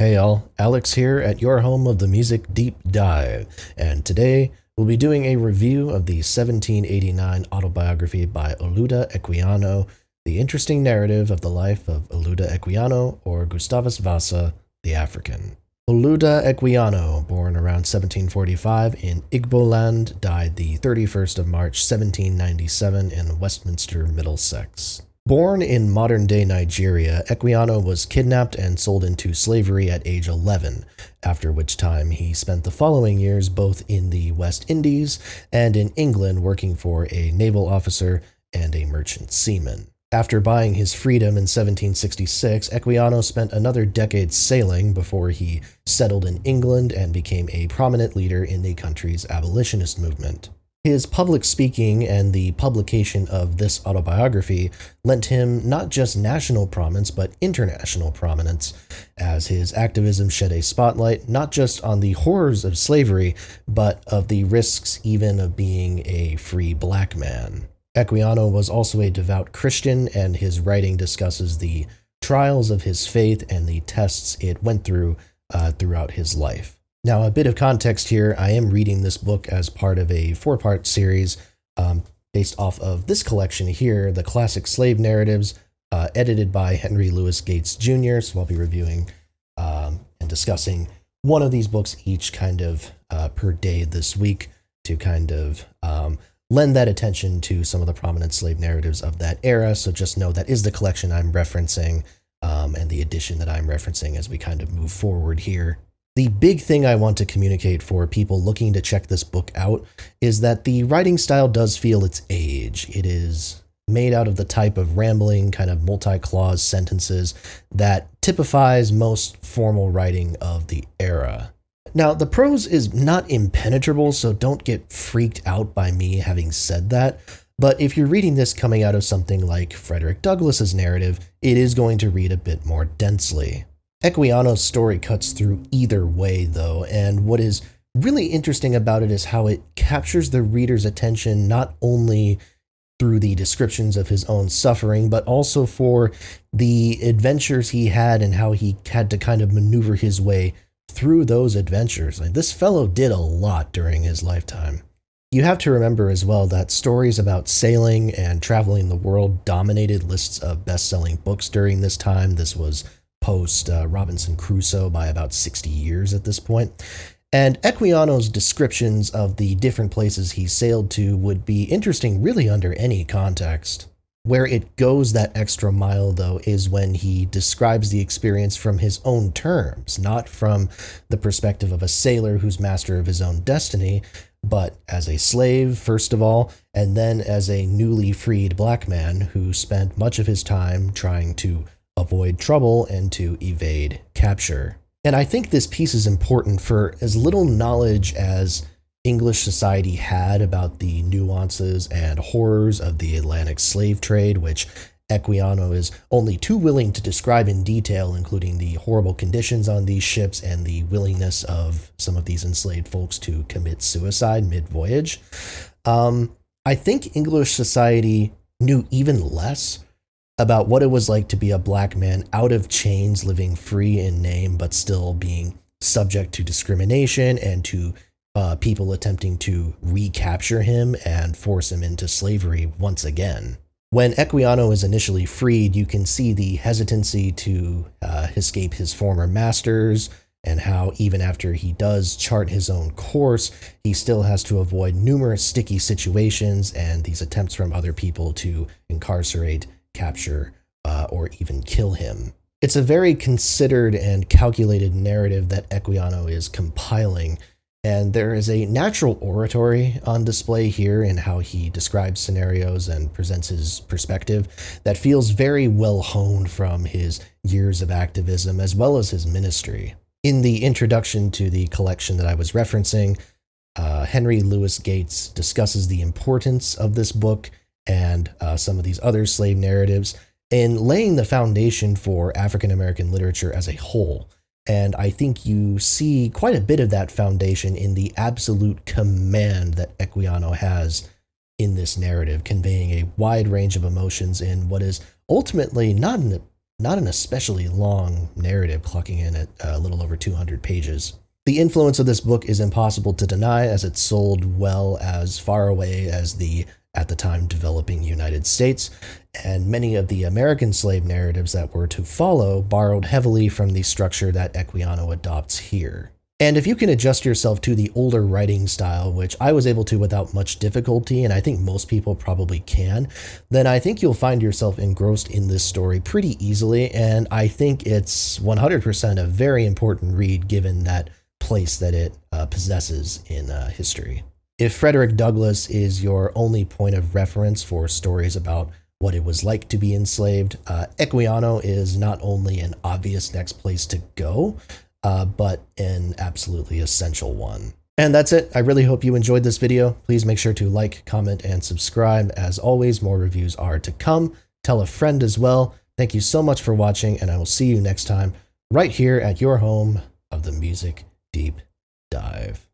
Hey all, Alex here at your home of the Music Deep Dive, and today we'll be doing a review of the 1789 autobiography by Olaudah Equiano, the interesting narrative of the life of Olaudah Equiano, or Gustavus Vasa, the African. Olaudah Equiano, born around 1745 in Igboland, died the 31st of March 1797 in Westminster, Middlesex. Born in modern-day Nigeria, Equiano was kidnapped and sold into slavery at age 11, after which time he spent the following years both in the West Indies and in England working for a naval officer and a merchant seaman. After buying his freedom in 1766, Equiano spent another decade sailing before he settled in England and became a prominent leader in the country's abolitionist movement. His public speaking and the publication of this autobiography lent him not just national prominence but international prominence, as his activism shed a spotlight not just on the horrors of slavery, but of the risks even of being a free black man. Equiano was also a devout Christian, and his writing discusses the trials of his faith and the tests it went through throughout his life. Now, a bit of context here, I am reading this book as part of a four-part series based off of this collection here, The Classic Slave Narratives, edited by Henry Louis Gates Jr., so I'll be reviewing and discussing one of these books each kind of per day this week to kind of lend that attention to some of the prominent slave narratives of that era, so just know that is the collection I'm referencing and the edition that I'm referencing as we kind of move forward here. The big thing I want to communicate for people looking to check this book out is that the writing style does feel its age. It is made out of the type of rambling, kind of multi-clause sentences that typifies most formal writing of the era. Now, the prose is not impenetrable, so don't get freaked out by me having said that, but if you're reading this coming out of something like Frederick Douglass's narrative, it is going to read a bit more densely. Equiano's story cuts through either way, though, and what is really interesting about it is how it captures the reader's attention not only through the descriptions of his own suffering, but also for the adventures he had and how he had to kind of maneuver his way through those adventures. Like, this fellow did a lot during his lifetime. You have to remember as well that stories about sailing and traveling the world dominated lists of best-selling books during this time. This was post Robinson Crusoe by about 60 years at this point. And Equiano's descriptions of the different places he sailed to would be interesting really under any context. Where it goes that extra mile, though, is when he describes the experience from his own terms, not from the perspective of a sailor who's master of his own destiny, but as a slave, first of all, and then as a newly freed black man who spent much of his time trying to avoid trouble and to evade capture. And I think this piece is important for as little knowledge as English society had about the nuances and horrors of the Atlantic slave trade, which Equiano is only too willing to describe in detail, including the horrible conditions on these ships and the willingness of some of these enslaved folks to commit suicide mid-voyage. I think English society knew even less about what it was like to be a black man out of chains, living free in name, but still being subject to discrimination and to people attempting to recapture him and force him into slavery once again. When Equiano is initially freed, you can see the hesitancy to escape his former masters, and how even after he does chart his own course, he still has to avoid numerous sticky situations and these attempts from other people to incarcerate, capture, or even kill him. It's a very considered and calculated narrative that Equiano is compiling, and there is a natural oratory on display here in how he describes scenarios and presents his perspective that feels very well honed from his years of activism as well as his ministry. In the introduction to the collection that I was referencing, Henry Louis Gates discusses the importance of this book and some of these other slave narratives in laying the foundation for African American literature as a whole. And I think you see quite a bit of that foundation in the absolute command that Equiano has in this narrative, conveying a wide range of emotions in what is ultimately not an not an especially long narrative, clocking in at a little over 200 pages. The influence of this book is impossible to deny, as it sold well as far away as the, at the time, developing United States, and many of the American slave narratives that were to follow borrowed heavily from the structure that Equiano adopts here. And if you can adjust yourself to the older writing style, which I was able to without much difficulty, and I think most people probably can, then I think you'll find yourself engrossed in this story pretty easily, and I think it's 100% a very important read given that place that it possesses in history. If Frederick Douglass is your only point of reference for stories about what it was like to be enslaved, Equiano is not only an obvious next place to go, but an absolutely essential one. And that's it. I really hope you enjoyed this video. Please make sure to like, comment, and subscribe. As always, more reviews are to come. Tell a friend as well. Thank you so much for watching, and I will see you next time right here at your home of the Music Deep Dive.